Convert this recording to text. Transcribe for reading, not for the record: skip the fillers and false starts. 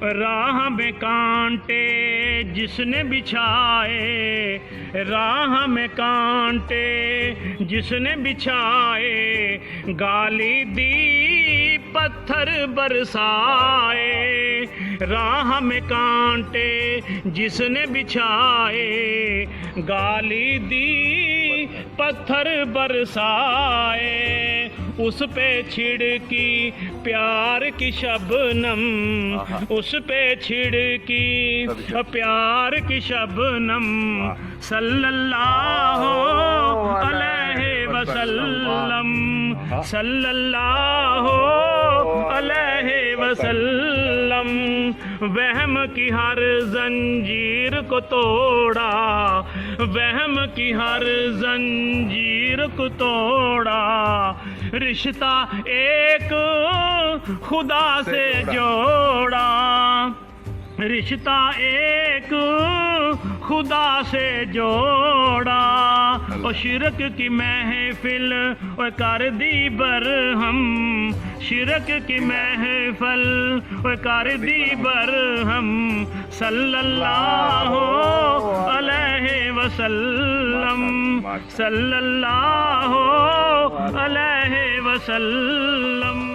राह में कांटे जिसने बिछाए, राह में कांटे जिसने बिछाए, गाली दी पत्थर बरसाए। राह में कांटे जिसने बिछाए, गाली दी पत्थर बरसाए। उस पे छिड़की प्यार की शबनम, उस पे छिड़की प्यार की शबनम। सल्लल्लाहु अलैहि वसल्लम, सल्लल्लाहु अलैहि वसल्लम। वहम की हर जंजीर को तोड़ा, वहम की हर जंजीर को तोड़ा। रिश्ता एक खुदा से जोड़ा, रिश्ता एक खुदा से जोड़ा। और शिरक की महफिल और कर दी बरहम, शिरक की महफिल और कर दी बरहम। सल्लल्लाहु अलैहि वसल्लम, सल्लल्लाहु अलैहि वसल्लम।